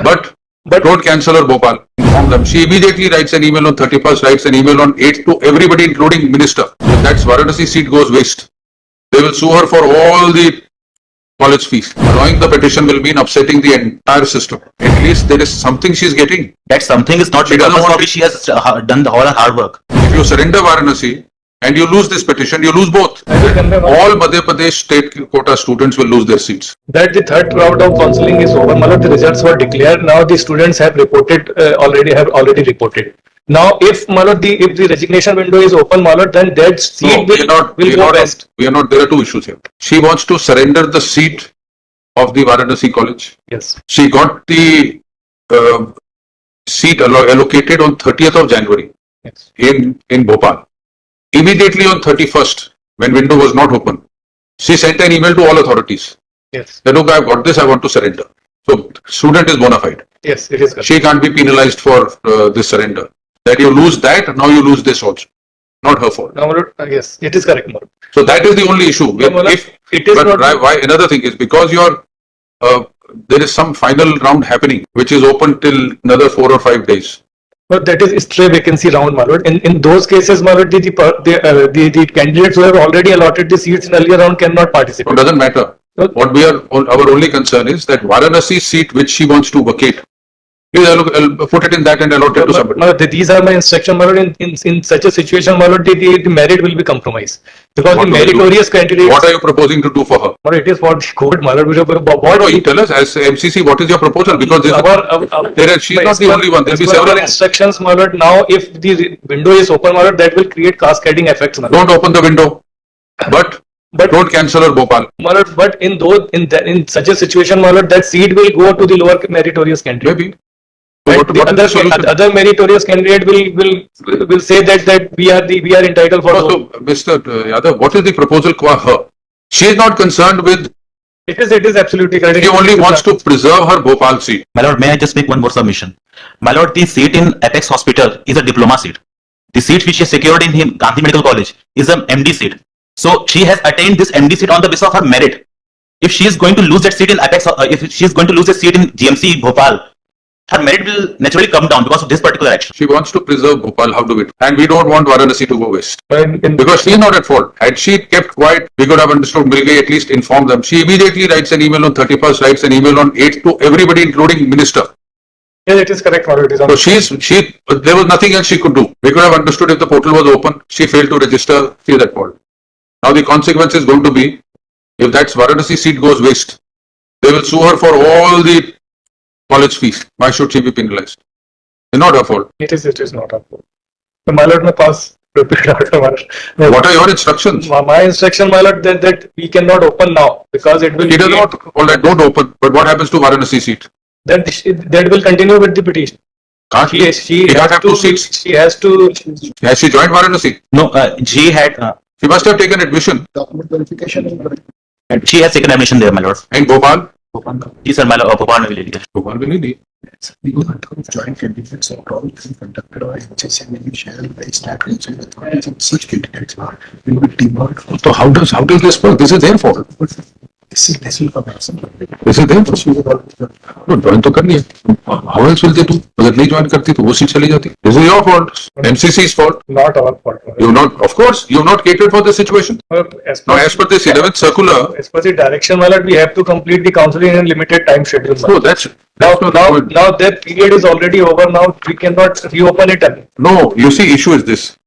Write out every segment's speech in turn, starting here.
But don't cancel her Bhopal. Inform them. She immediately writes an email on 31st, writes an email on 8th to everybody, including minister. If that Varanasi seat goes waste, they will sue her for all the college fees. Allowing the petition will mean upsetting the entire system. At least there is something she is getting. That something is not She because doesn't want of which she has done all her hard work. If you surrender Varanasi and you lose this petition, you lose both. All Madhya Pradesh state quota students will lose their seats. That the third round of counselling is over. The results were declared. Now the students have reported already reported. Now if the resignation window is open, then that seat will go west. We are not. There are two issues here. She wants to surrender the seat of the Varanasi college. Yes. She got the seat allocated on 30th of January. Yes. In Bhopal. Immediately on 31st, when window was not open, she sent an email to all authorities. Yes. That, look, I've got this, I want to surrender. So, student is bona fide. Yes, it is correct. She can't be penalized for this surrender. That you lose that, now you lose this also. Not her fault. No, yes, it is correct. So, that is the only issue. Another thing is because there is some final round happening, which is open till another 4 or 5 days. But that is stray vacancy round, my lord. In those cases, my lord, the candidates who have already allotted the seats in earlier round cannot participate. It doesn't matter. What our only concern is that Varanasi seat which she wants to vacate, put it in that and allot it to somebody. These are my instructions, my lord. In such a situation, my lord, the merit will be compromised. Because the meritorious candidates... What are you proposing to do for her? It is for the court, my lord. No, you tell us as MCC, what is your proposal? Because she's not the only one. There will be several instructions, my lord. Now, if the window is open, my lord, that will create cascading effects, my lord. Don't open the window. But don't cancel her Bhopal. My lord, but in such a situation, my lord, that seat will go to the lower meritorious candidate. Maybe. Other meritorious candidate will say that we are entitled for. So, Mr. Yadav, what is the proposal for her? She is not concerned with. It is absolutely correct. She only wants to preserve her Bhopal seat. My lord, may I just make one more submission? My lord, the seat in Apex Hospital is a diploma seat. The seat which she secured in Gandhi Medical College is an MD seat. So she has attained this MD seat on the basis of her merit. If she is going to lose that seat in Apex, if she is going to lose a seat in GMC Bhopal, her merit will naturally come down because of this particular action. She wants to preserve Bhopal, how do we do? And we don't want Varanasi to go west. Because she is not at fault. Had she kept quiet, we could have understood, Milgai at least inform them. She immediately writes an email on 31st, writes an email on 8th to everybody, including minister. Yes, it is correct. So there was nothing else she could do. We could have understood if the portal was open. She failed to register. She is at fault. Now the consequence is going to be, if that Varanasi seat goes waste, they will sue her for all the college fees. Why should she be penalized? It's not her fault. It is not her fault. So, my lord, what are your instructions? My instruction, my lord, that we cannot open now because it will. He does not. All right, don't open. But what happens to Varanasi seat? That will continue with the petition. Can't she has have 2 seats. She has to. Has she joined Varanasi? No, she had. She must have taken admission. Document verification. She has taken admission there, my lord. In Bhopal? Yes, sir, my lord. Bhopal will lead. Bhopal will lead. The joint candidates are all conducted by HSC when you share the strategies with authorities and such candidates will be debarred. So how does this work? This is their fault. This will come as This is their fault. No, join तो करनी है. How else will they do? अगर नहीं join करती तो वो seat चली जाती. This is your fault. MCC's fault. Not our fault. Of course, you have not catered for this situation. Now, as per this 11th circular, as per the direction, my lord, we have to complete the counselling in limited time schedule. No, that's now that period is already over. Now we cannot reopen it again. No, you see, issue is this.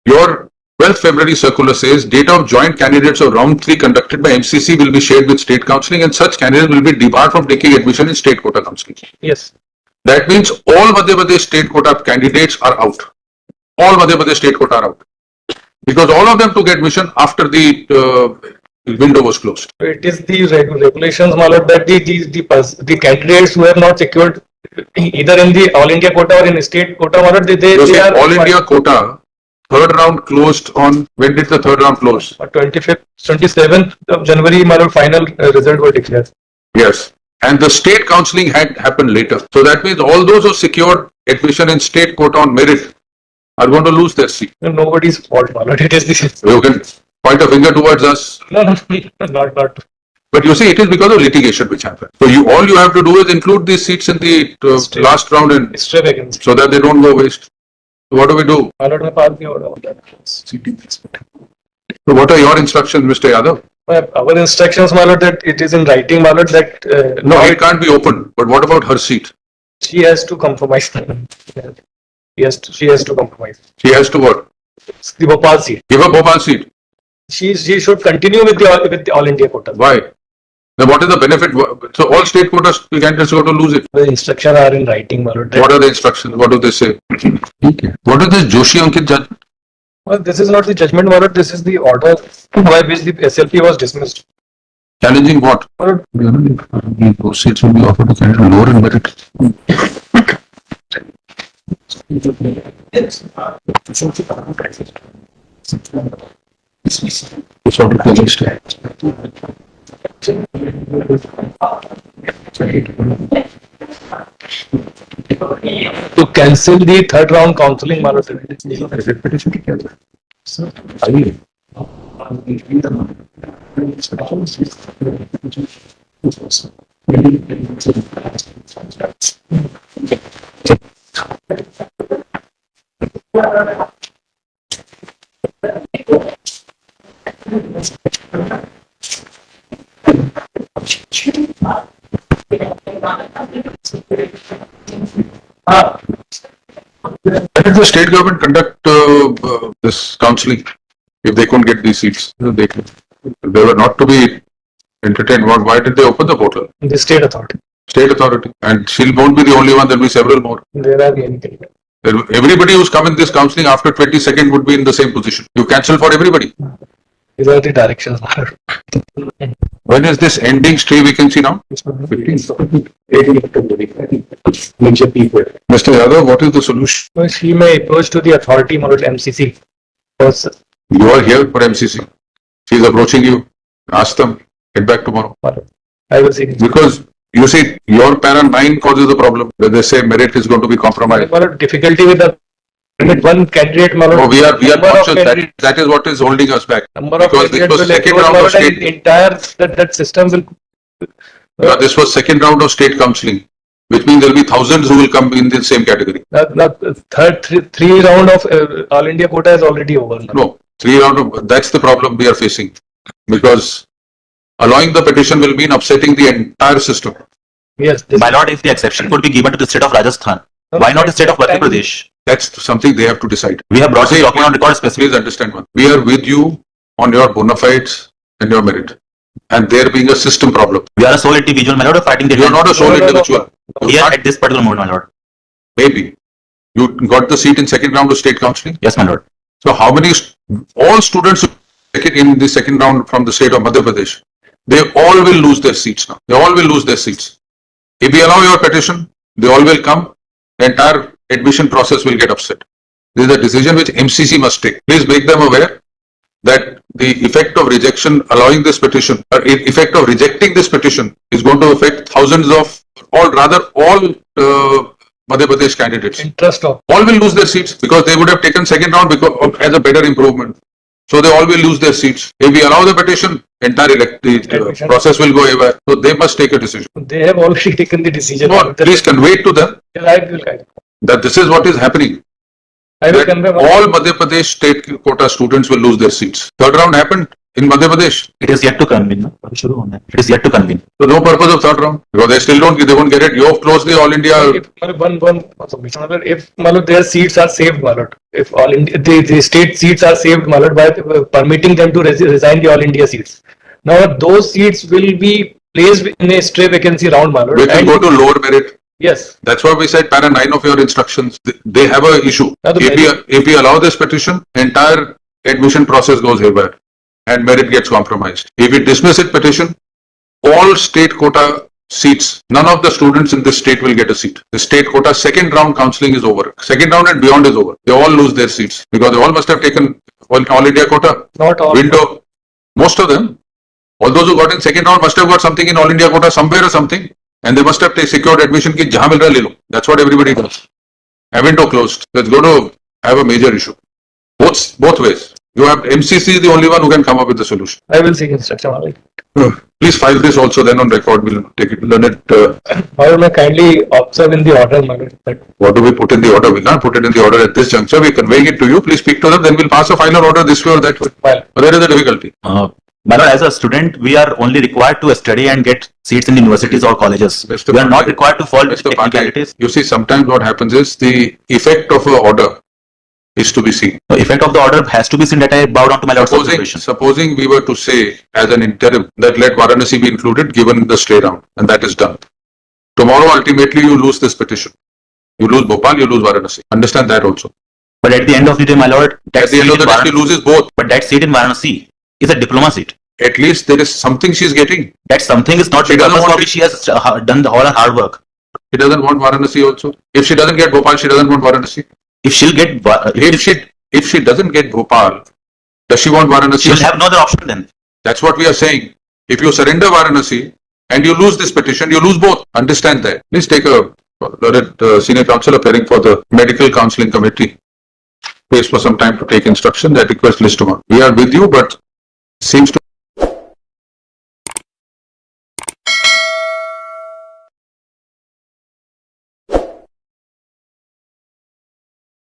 Your 12th February circular says data of joint candidates of round 3 conducted by MCC will be shared with state counselling and such candidates will be debarred from taking admission in state quota counselling. Yes. That means all Madhya Pradesh state quota candidates are out. All Madhya Pradesh state quota are out. Because all of them took admission after the window was closed. It is the regulations, my lord, that the candidates who have not secured either in the All India quota or in the state quota, my lord, they are All India quota. Third round closed on, when did the third round close? 27th of January, my lord, final result were declared. Yes. And the state counselling had happened later. So that means all those who secured admission in state quota on merit are going to lose their seat. Nobody's fault, my lord. It is this. You can point a finger towards us. No, not. But you see, it is because of litigation which happened. So all you have to do is include these seats in the last round and Stray vacancy. so that they don't go waste. So what do we do? My lord, मैं पास नहीं हो रहा हूँ. So what are your instructions, Mr. Yadav? Our instructions, my lord, that it is in writing, my lord, that No, now it can't be open. But what about her seat? she has to compromise. She has to compromise. She has to what? The Bhopal seat. Give up Bhopal seat. She should continue with the All India quota. Why? Then what is the benefit? So all state quotas candidates got to lose it. The instructions are in writing, my lord. What are the instructions? What do they say? What is this Joshi Ankit judgment? Well, this is not the judgment, my lord. This is the order by which the SLP was dismissed. Challenging what? My lord, Those seats will be offered to candidate lower in merit. to cancel the third round counseling, my lord. Why did the state government conduct this counselling if they couldn't get these seats? They were not to be entertained. Why did they open the portal? The state authority. State authority. And she won't be the only one, there'll be several more. There are many things. Everybody who's come in this counselling after 22nd would be in the same position. You cancel for everybody. These are the directions, my lord. When is this ending stray vacancy now? Mr. Yadav, what is the solution? Well, she may approach to the authority, my lord, MCC. First, You are here for MCC. She is approaching you. Ask them. Get back tomorrow. my lord. I will see. Because you see, your para 9 causes the problem. Where they say merit is going to be compromised. My lord, difficulty with one candidate, my lord. No, we are Number of conscious candidates- that is what is holding us back. Number of Because this candidates was will second approach, round my of lord, and state. entire that system will. This was second round of state counselling, which means there will be thousands who will come in the same category. Three round of All India quota is already over. Now. No, 3 round of, that's the problem we are facing. Because allowing the petition will mean upsetting the entire system. Yes. This My lord, if the exception could be given to the state of Rajasthan, why not the state of Madhya Pradesh? That's something they have to decide. We have brought See, this document on record specifically. Please understand one. We are with you on your bona fides and your merit. And there being a system problem. We are a sole individual, my lord, of fighting the. You are not a sole No, no, no, individual. You Here can't- at this particular moment, my lord. Maybe. You got the seat in second round of state counselling. Yes, my lord. So how many, all students in the second round from the state of Madhya Pradesh, they all will lose their seats now. They all will lose their seats. If we allow your petition, they all will come, the entire admission process will get upset. This is a decision which MCC must take. Please make them aware that the effect of rejection, allowing this petition, or effect of rejecting this petition is going to affect thousands of, all Madhya Pradesh candidates. interest of. All will lose their seats because they would have taken second round because as a better improvement. So they all will lose their seats. If we allow the petition, entire Admission. process will go away. So they must take a decision. They have already taken the decision. No, please convey it to them I will. that this is what is happening. I will That convey. all Madhya Pradesh state quota students will lose their seats. Third round happened in Madhya Pradesh. It is yet to convene. No? It is yet to convene. So no purpose of third round because they won't get it. You have closed the all India. If one submission, if Malad, their seats are saved, Malad, if all India, the state seats are saved, Malad, by permitting them to resign the all India seats. Now those seats will be placed in a stray vacancy round, Malad. We can go to lower merit. Yes. That's why we said para 9 of your instructions. They have a issue. Now the If we allow this petition, entire admission process goes haywire and merit gets compromised. If we dismiss it petition, all state quota seats, none of the students in this state will get a seat. The state quota second round counselling is over. Second round and beyond is over. They all lose their seats because they all must have taken all India quota. Not all. Window. Most of them. All those who got in second round must have got something in all India quota somewhere or something. And they must have secured admission ki jahan mil raha hai, le lo. That's what everybody does. A window closed. So it's going to have a major issue. Both ways. You have MCC is the only one who can come up with the solution. I will seek instruction. All right. Please file this also then on record. We'll take it, learn it. However, may kindly observe in the order, my lord, that What do we put in the order? We'll not put it in the order at this juncture. We're conveying it to you. Please speak to them. Then we'll pass a final order this way or that way. well, But there is a difficulty. My lord, as a student, we are only required to study and get seats in universities or colleges. Mr. We are not Pandey, required to follow Mr. Pandey, technicalities. you see, sometimes what happens is the effect of an order is to be seen. The effect of the order has to be seen that I bow down to my lord's observation. Supposing we were to say as an interim that let Varanasi be included given the stay round, and that is done. Tomorrow ultimately you lose this petition. You lose Bhopal, you lose Varanasi. Understand that also. But at the end of the day, my lord, that At the end of the day, she loses both. but that seat in Varanasi is a diploma seat. At least there is something she is getting. That something is not She the doesn't purpose want for it. which she has done all her hard work. She doesn't want Varanasi also. If she doesn't get Bhopal, she doesn't want Varanasi. If she'll get, If she doesn't get Bhopal, does she want Varanasi? she'll have no other option then. That's what we are saying. If you surrender Varanasi and you lose this petition, you lose both. Understand that. Please take a senior counsel appearing for the medical counseling committee. Pays for some time to take instruction. That request list tomorrow. We are with you, but seems to